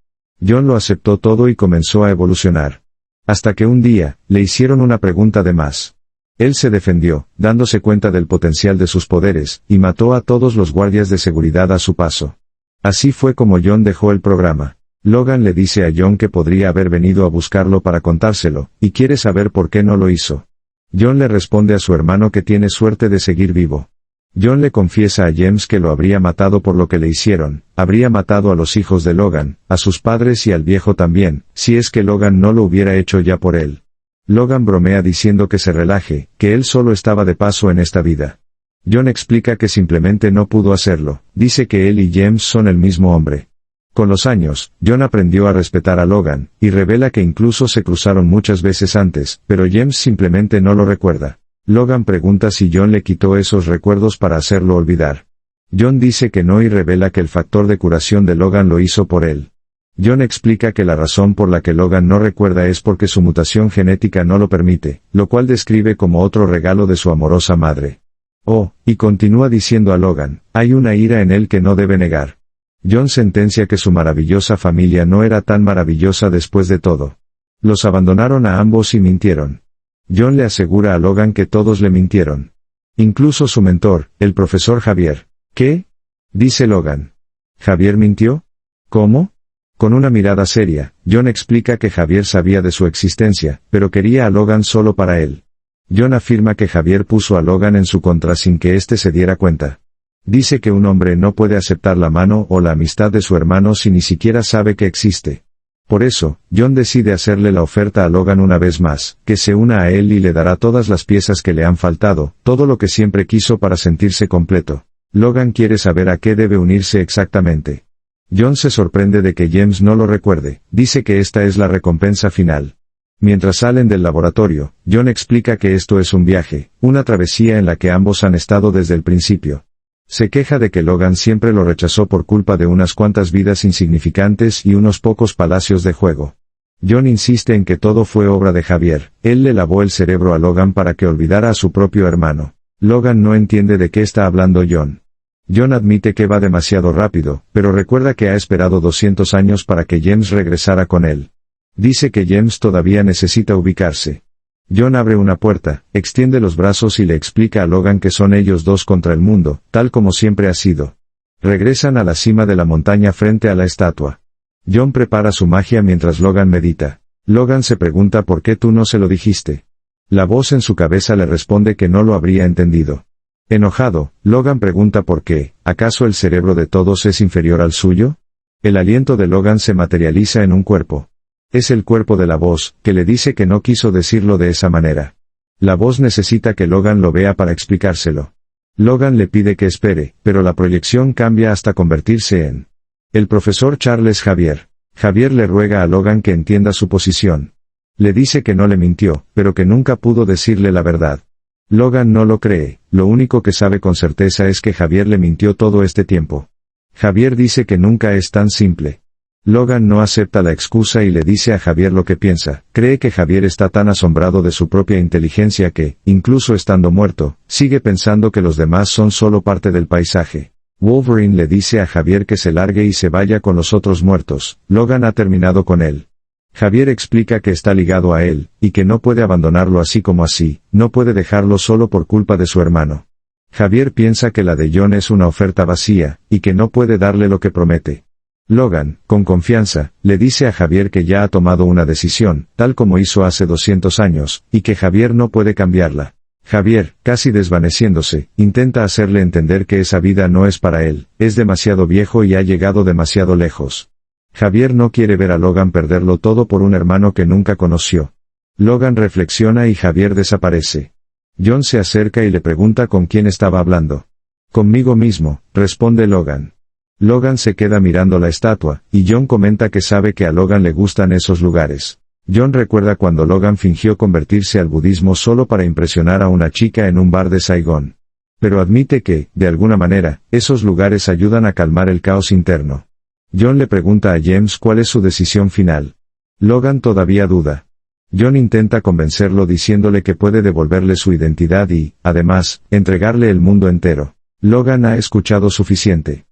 John lo aceptó todo y comenzó a evolucionar. Hasta que un día, le hicieron una pregunta de más. Él se defendió, dándose cuenta del potencial de sus poderes, y mató a todos los guardias de seguridad a su paso. Así fue como John dejó el programa. Logan le dice a John que podría haber venido a buscarlo para contárselo, y quiere saber por qué no lo hizo. John le responde a su hermano que tiene suerte de seguir vivo. John le confiesa a James que lo habría matado por lo que le hicieron, habría matado a los hijos de Logan, a sus padres y al viejo también, si es que Logan no lo hubiera hecho ya por él. Logan bromea diciendo que se relaje, que él solo estaba de paso en esta vida. John explica que simplemente no pudo hacerlo, dice que él y James son el mismo hombre. Con los años, John aprendió a respetar a Logan, y revela que incluso se cruzaron muchas veces antes, pero James simplemente no lo recuerda. Logan pregunta si John le quitó esos recuerdos para hacerlo olvidar. John dice que no y revela que el factor de curación de Logan lo hizo por él. John explica que la razón por la que Logan no recuerda es porque su mutación genética no lo permite, lo cual describe como otro regalo de su amorosa madre. Oh, y continúa diciendo a Logan, hay una ira en él que no debe negar. John sentencia que su maravillosa familia no era tan maravillosa después de todo. Los abandonaron a ambos y mintieron. John le asegura a Logan que todos le mintieron. Incluso su mentor, el profesor Javier. ¿Qué? Dice Logan. ¿Javier mintió? ¿Cómo? Con una mirada seria, John explica que Javier sabía de su existencia, pero quería a Logan solo para él. John afirma que Javier puso a Logan en su contra sin que éste se diera cuenta. Dice que un hombre no puede aceptar la mano o la amistad de su hermano si ni siquiera sabe que existe. Por eso, John decide hacerle la oferta a Logan una vez más, que se una a él y le dará todas las piezas que le han faltado, todo lo que siempre quiso para sentirse completo. Logan quiere saber a qué debe unirse exactamente. John se sorprende de que James no lo recuerde, dice que esta es la recompensa final. Mientras salen del laboratorio, John explica que esto es un viaje, una travesía en la que ambos han estado desde el principio. Se queja de que Logan siempre lo rechazó por culpa de unas cuantas vidas insignificantes y unos pocos palacios de juego. John insiste en que todo fue obra de Javier, él le lavó el cerebro a Logan para que olvidara a su propio hermano. Logan no entiende de qué está hablando John. John admite que va demasiado rápido, pero recuerda que ha esperado 200 años para que James regresara con él. Dice que James todavía necesita ubicarse. John abre una puerta, extiende los brazos y le explica a Logan que son ellos dos contra el mundo, tal como siempre ha sido. Regresan a la cima de la montaña frente a la estatua. John prepara su magia mientras Logan medita. Logan se pregunta por qué tú no se lo dijiste. La voz en su cabeza le responde que no lo habría entendido. Enojado, Logan pregunta por qué, ¿acaso el cerebro de todos es inferior al suyo? El aliento de Logan se materializa en un cuerpo. Es el cuerpo de la voz, que le dice que no quiso decirlo de esa manera. La voz necesita que Logan lo vea para explicárselo. Logan le pide que espere, pero la proyección cambia hasta convertirse en el profesor Charles Xavier. Javier le ruega a Logan que entienda su posición. Le dice que no le mintió, pero que nunca pudo decirle la verdad. Logan no lo cree, lo único que sabe con certeza es que Javier le mintió todo este tiempo. Javier dice que nunca es tan simple. Logan no acepta la excusa y le dice a Javier lo que piensa. Cree que Javier está tan asombrado de su propia inteligencia que, incluso estando muerto, sigue pensando que los demás son solo parte del paisaje. Wolverine le dice a Javier que se largue y se vaya con los otros muertos. Logan ha terminado con él. Javier explica que está ligado a él, y que no puede abandonarlo así como así, no puede dejarlo solo por culpa de su hermano. Javier piensa que la de John es una oferta vacía, y que no puede darle lo que promete. Logan, con confianza, le dice a Javier que ya ha tomado una decisión, tal como hizo hace 200 años, y que Javier no puede cambiarla. Javier, casi desvaneciéndose, intenta hacerle entender que esa vida no es para él, es demasiado viejo y ha llegado demasiado lejos. Javier no quiere ver a Logan perderlo todo por un hermano que nunca conoció. Logan reflexiona y Javier desaparece. John se acerca y le pregunta con quién estaba hablando. Conmigo mismo, responde Logan. Logan se queda mirando la estatua, y John comenta que sabe que a Logan le gustan esos lugares. John recuerda cuando Logan fingió convertirse al budismo solo para impresionar a una chica en un bar de Saigón. Pero admite que, de alguna manera, esos lugares ayudan a calmar el caos interno. John le pregunta a James cuál es su decisión final. Logan todavía duda. John intenta convencerlo diciéndole que puede devolverle su identidad y, además, entregarle el mundo entero. Logan ha escuchado suficiente.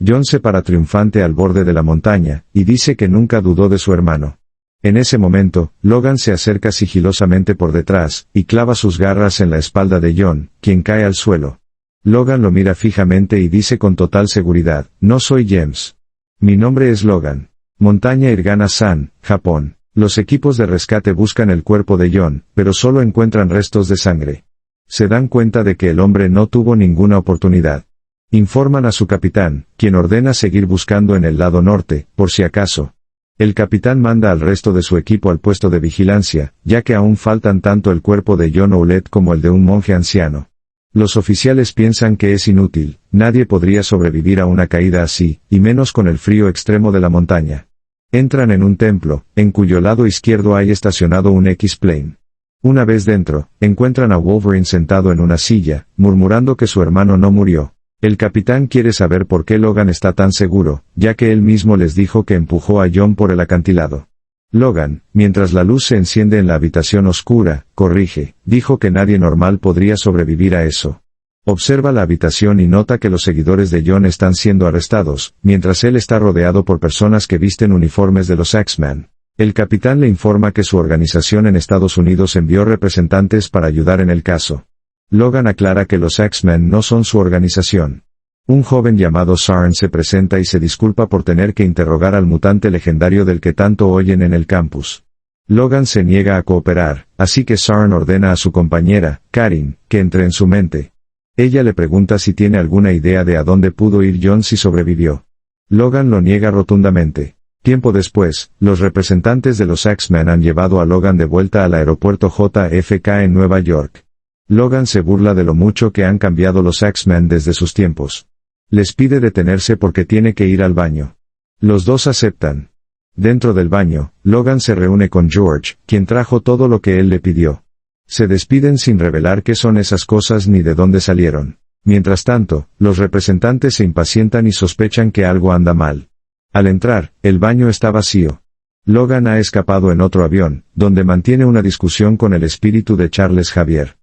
John se para triunfante al borde de la montaña, y dice que nunca dudó de su hermano. En ese momento, Logan se acerca sigilosamente por detrás, y clava sus garras en la espalda de John, quien cae al suelo. Logan lo mira fijamente y dice con total seguridad, no soy James. Mi nombre es Logan. Montaña Hirgana-san, Japón. Los equipos de rescate buscan el cuerpo de John, pero solo encuentran restos de sangre. Se dan cuenta de que el hombre no tuvo ninguna oportunidad. Informan a su capitán, quien ordena seguir buscando en el lado norte, por si acaso. El capitán manda al resto de su equipo al puesto de vigilancia, ya que aún faltan tanto el cuerpo de John Owlett como el de un monje anciano. Los oficiales piensan que es inútil, nadie podría sobrevivir a una caída así, y menos con el frío extremo de la montaña. Entran en un templo, en cuyo lado izquierdo hay estacionado un X-Plane. Una vez dentro, encuentran a Wolverine sentado en una silla, murmurando que su hermano no murió. El capitán quiere saber por qué Logan está tan seguro, ya que él mismo les dijo que empujó a John por el acantilado. Logan, mientras la luz se enciende en la habitación oscura, corrige, dijo que nadie normal podría sobrevivir a eso. Observa la habitación y nota que los seguidores de John están siendo arrestados, mientras él está rodeado por personas que visten uniformes de los X-Men. El capitán le informa que su organización en Estados Unidos envió representantes para ayudar en el caso. Logan aclara que los X-Men no son su organización. Un joven llamado Sarn se presenta y se disculpa por tener que interrogar al mutante legendario del que tanto oyen en el campus. Logan se niega a cooperar, así que Sarn ordena a su compañera, Karin, que entre en su mente. Ella le pregunta si tiene alguna idea de a dónde pudo ir John si sobrevivió. Logan lo niega rotundamente. Tiempo después, los representantes de los X-Men han llevado a Logan de vuelta al aeropuerto JFK en Nueva York. Logan se burla de lo mucho que han cambiado los X-Men desde sus tiempos. Les pide detenerse porque tiene que ir al baño. Los dos aceptan. Dentro del baño, Logan se reúne con George, quien trajo todo lo que él le pidió. Se despiden sin revelar qué son esas cosas ni de dónde salieron. Mientras tanto, los representantes se impacientan y sospechan que algo anda mal. Al entrar, el baño está vacío. Logan ha escapado en otro avión, donde mantiene una discusión con el espíritu de Charles Xavier.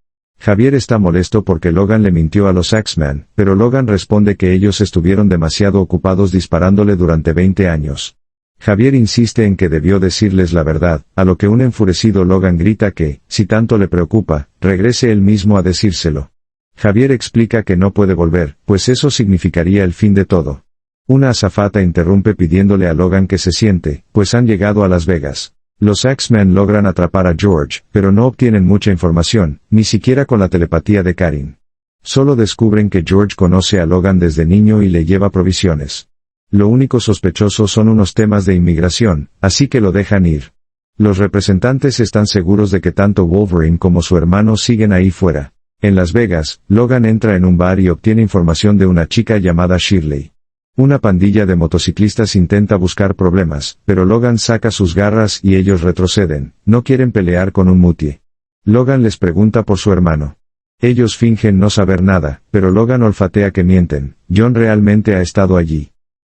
Javier está molesto porque Logan le mintió a los X-Men, pero Logan responde que ellos estuvieron demasiado ocupados disparándole durante 20 años. Javier insiste en que debió decirles la verdad, a lo que un enfurecido Logan grita que, si tanto le preocupa, regrese él mismo a decírselo. Javier explica que no puede volver, pues eso significaría el fin de todo. Una azafata interrumpe pidiéndole a Logan que se siente, pues han llegado a Las Vegas. Los X-Men logran atrapar a George, pero no obtienen mucha información, ni siquiera con la telepatía de Karin. Solo descubren que George conoce a Logan desde niño y le lleva provisiones. Lo único sospechoso son unos temas de inmigración, así que lo dejan ir. Los representantes están seguros de que tanto Wolverine como su hermano siguen ahí fuera. En Las Vegas, Logan entra en un bar y obtiene información de una chica llamada Shirley. Una pandilla de motociclistas intenta buscar problemas, pero Logan saca sus garras y ellos retroceden, no quieren pelear con un mutie. Logan les pregunta por su hermano. Ellos fingen no saber nada, pero Logan olfatea que mienten, John realmente ha estado allí.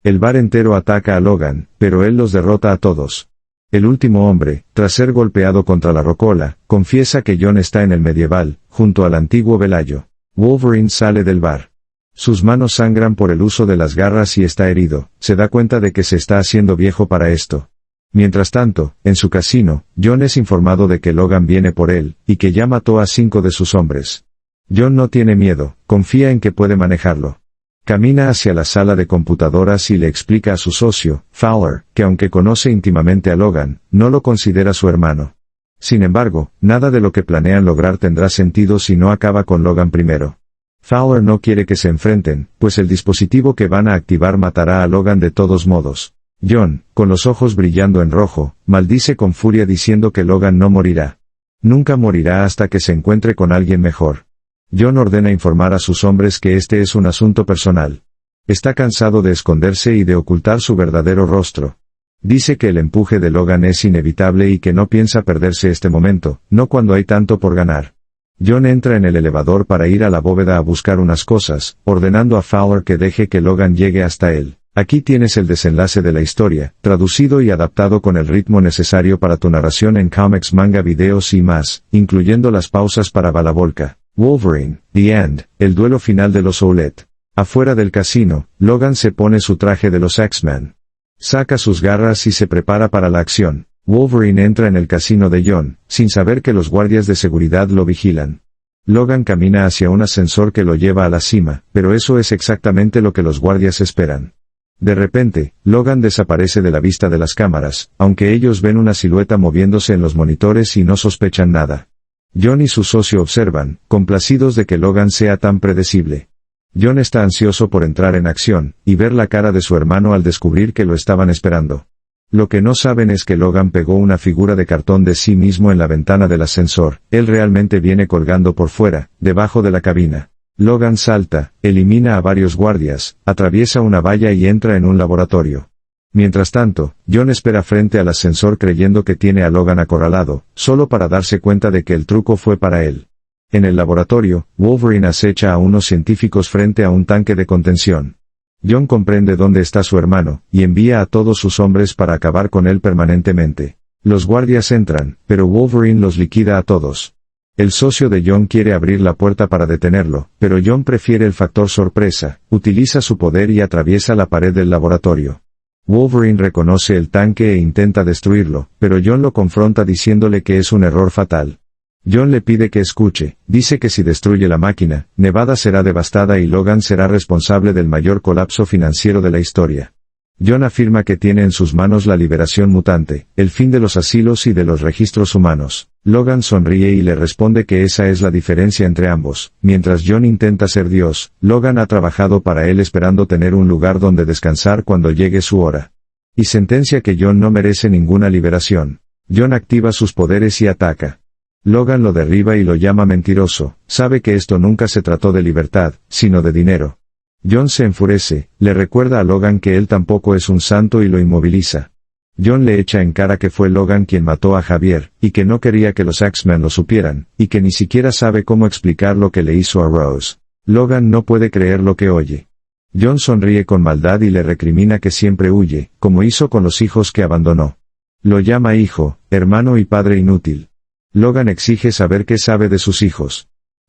El bar entero ataca a Logan, pero él los derrota a todos. El último hombre, tras ser golpeado contra la rocola, confiesa que John está en el medieval, junto al antiguo velayo. Wolverine sale del bar. Sus manos sangran por el uso de las garras y está herido, se da cuenta de que se está haciendo viejo para esto. Mientras tanto, en su casino, John es informado de que Logan viene por él, y que ya mató a 5 de sus hombres. John no tiene miedo, confía en que puede manejarlo. Camina hacia la sala de computadoras y le explica a su socio, Fowler, que aunque conoce íntimamente a Logan, no lo considera su hermano. Sin embargo, nada de lo que planean lograr tendrá sentido si no acaba con Logan primero. Fowler no quiere que se enfrenten, pues el dispositivo que van a activar matará a Logan de todos modos. John, con los ojos brillando en rojo, maldice con furia diciendo que Logan no morirá. Nunca morirá hasta que se encuentre con alguien mejor. John ordena informar a sus hombres que este es un asunto personal. Está cansado de esconderse y de ocultar su verdadero rostro. Dice que el empuje de Logan es inevitable y que no piensa perderse este momento, no cuando hay tanto por ganar. John entra en el elevador para ir a la bóveda a buscar unas cosas, ordenando a Fowler que deje que Logan llegue hasta él. Aquí tienes el desenlace de la historia, traducido y adaptado con el ritmo necesario para tu narración en cómics, manga, videos y más, incluyendo las pausas para bala volca. Wolverine, The End, el duelo final de los Owlet. Afuera del casino, Logan se pone su traje de los X-Men. Saca sus garras y se prepara para la acción. Wolverine entra en el casino de John, sin saber que los guardias de seguridad lo vigilan. Logan camina hacia un ascensor que lo lleva a la cima, pero eso es exactamente lo que los guardias esperan. De repente, Logan desaparece de la vista de las cámaras, aunque ellos ven una silueta moviéndose en los monitores y no sospechan nada. John y su socio observan, complacidos de que Logan sea tan predecible. John está ansioso por entrar en acción, y ver la cara de su hermano al descubrir que lo estaban esperando. Lo que no saben es que Logan pegó una figura de cartón de sí mismo en la ventana del ascensor, él realmente viene colgando por fuera, debajo de la cabina. Logan salta, elimina a varios guardias, atraviesa una valla y entra en un laboratorio. Mientras tanto, John espera frente al ascensor creyendo que tiene a Logan acorralado, solo para darse cuenta de que el truco fue para él. En el laboratorio, Wolverine acecha a unos científicos frente a un tanque de contención. John comprende dónde está su hermano, y envía a todos sus hombres para acabar con él permanentemente. Los guardias entran, pero Wolverine los liquida a todos. El socio de John quiere abrir la puerta para detenerlo, pero John prefiere el factor sorpresa, utiliza su poder y atraviesa la pared del laboratorio. Wolverine reconoce el tanque e intenta destruirlo, pero John lo confronta diciéndole que es un error fatal. John le pide que escuche, dice que si destruye la máquina, Nevada será devastada y Logan será responsable del mayor colapso financiero de la historia. John afirma que tiene en sus manos la liberación mutante, el fin de los asilos y de los registros humanos. Logan sonríe y le responde que esa es la diferencia entre ambos. Mientras John intenta ser Dios, Logan ha trabajado para él esperando tener un lugar donde descansar cuando llegue su hora. Y sentencia que John no merece ninguna liberación. John activa sus poderes y ataca. Logan lo derriba y lo llama mentiroso, sabe que esto nunca se trató de libertad, sino de dinero. John se enfurece, le recuerda a Logan que él tampoco es un santo y lo inmoviliza. John le echa en cara que fue Logan quien mató a Javier, y que no quería que los X-Men lo supieran, y que ni siquiera sabe cómo explicar lo que le hizo a Rose. Logan no puede creer lo que oye. John sonríe con maldad y le recrimina que siempre huye, como hizo con los hijos que abandonó. Lo llama hijo, hermano y padre inútil. Logan exige saber qué sabe de sus hijos.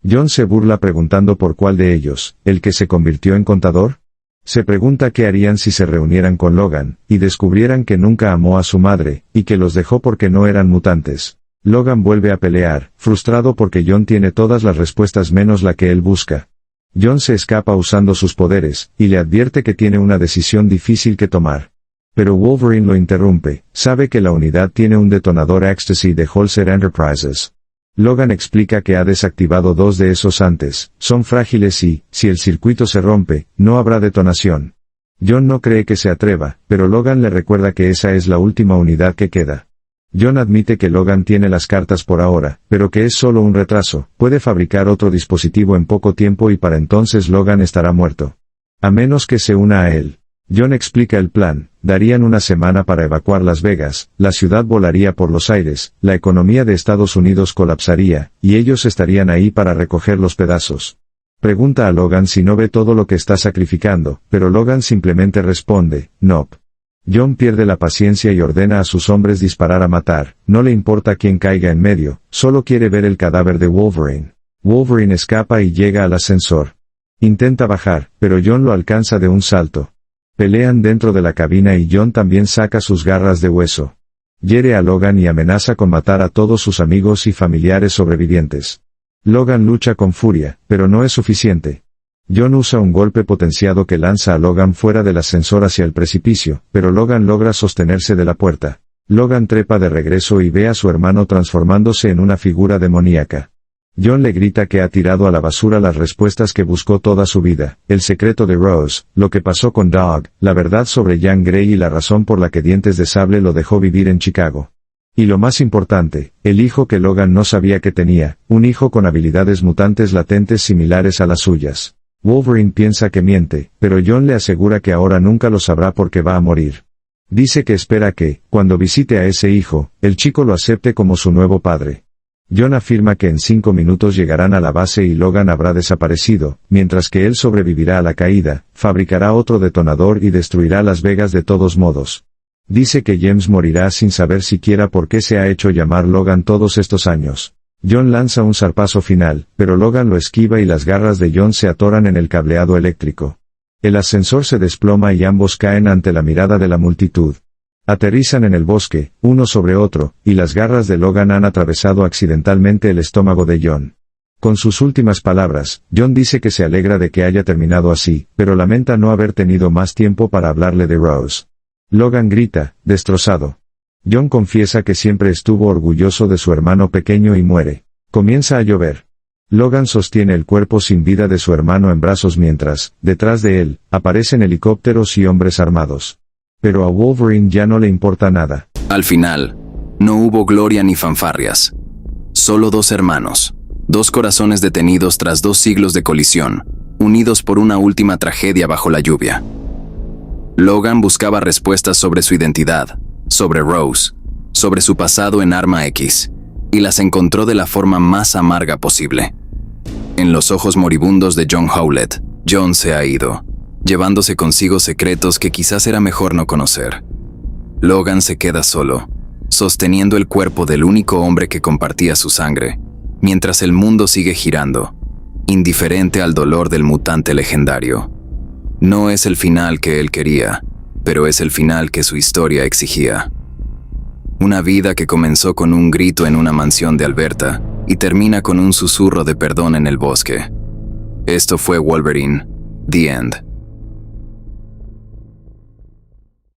John se burla preguntando por cuál de ellos, el que se convirtió en contador. Se pregunta qué harían si se reunieran con Logan, y descubrieran que nunca amó a su madre, y que los dejó porque no eran mutantes. Logan vuelve a pelear, frustrado porque John tiene todas las respuestas menos la que él busca. John se escapa usando sus poderes, y le advierte que tiene una decisión difícil que tomar. Pero Wolverine lo interrumpe, sabe que la unidad tiene un detonador Ecstasy de Holzer Enterprises. Logan explica que ha desactivado 2 de esos antes, son frágiles y, si el circuito se rompe, no habrá detonación. John no cree que se atreva, pero Logan le recuerda que esa es la última unidad que queda. John admite que Logan tiene las cartas por ahora, pero que es solo un retraso, puede fabricar otro dispositivo en poco tiempo y para entonces Logan estará muerto. A menos que se una a él. John explica el plan, darían una semana para evacuar Las Vegas, la ciudad volaría por los aires, la economía de Estados Unidos colapsaría, y ellos estarían ahí para recoger los pedazos. Pregunta a Logan si no ve todo lo que está sacrificando, pero Logan simplemente responde, nope. John pierde la paciencia y ordena a sus hombres disparar a matar, no le importa quién caiga en medio, solo quiere ver el cadáver de Wolverine. Wolverine escapa y llega al ascensor. Intenta bajar, pero John lo alcanza de un salto. Pelean dentro de la cabina y John también saca sus garras de hueso. Hiere a Logan y amenaza con matar a todos sus amigos y familiares sobrevivientes. Logan lucha con furia, pero no es suficiente. John usa un golpe potenciado que lanza a Logan fuera del ascensor hacia el precipicio, pero Logan logra sostenerse de la puerta. Logan trepa de regreso y ve a su hermano transformándose en una figura demoníaca. John le grita que ha tirado a la basura las respuestas que buscó toda su vida, el secreto de Rose, lo que pasó con Dog, la verdad sobre Jean Grey y la razón por la que Dientes de Sable lo dejó vivir en Chicago. Y lo más importante, el hijo que Logan no sabía que tenía, un hijo con habilidades mutantes latentes similares a las suyas. Wolverine piensa que miente, pero John le asegura que ahora nunca lo sabrá porque va a morir. Dice que espera que, cuando visite a ese hijo, el chico lo acepte como su nuevo padre. John afirma que en 5 minutos llegarán a la base y Logan habrá desaparecido, mientras que él sobrevivirá a la caída, fabricará otro detonador y destruirá Las Vegas de todos modos. Dice que James morirá sin saber siquiera por qué se ha hecho llamar Logan todos estos años. John lanza un zarpazo final, pero Logan lo esquiva y las garras de John se atoran en el cableado eléctrico. El ascensor se desploma y ambos caen ante la mirada de la multitud. Aterrizan en el bosque, uno sobre otro, y las garras de Logan han atravesado accidentalmente el estómago de John. Con sus últimas palabras, John dice que se alegra de que haya terminado así, pero lamenta no haber tenido más tiempo para hablarle de Rose. Logan grita, destrozado. John confiesa que siempre estuvo orgulloso de su hermano pequeño y muere. Comienza a llover. Logan sostiene el cuerpo sin vida de su hermano en brazos mientras, detrás de él, aparecen helicópteros y hombres armados. Pero a Wolverine ya no le importa nada. Al final, no hubo gloria ni fanfarrias. Solo 2 hermanos, 2 corazones detenidos tras 2 siglos de colisión, unidos por una última tragedia bajo la lluvia. Logan buscaba respuestas sobre su identidad, sobre Rose, sobre su pasado en Arma X, y las encontró de la forma más amarga posible. En los ojos moribundos de John Howlett, John se ha ido, llevándose consigo secretos que quizás era mejor no conocer. Logan se queda solo, sosteniendo el cuerpo del único hombre que compartía su sangre, mientras el mundo sigue girando, indiferente al dolor del mutante legendario. No es el final que él quería, pero es el final que su historia exigía. Una vida que comenzó con un grito en una mansión de Alberta y termina con un susurro de perdón en el bosque. Esto fue Wolverine, The End.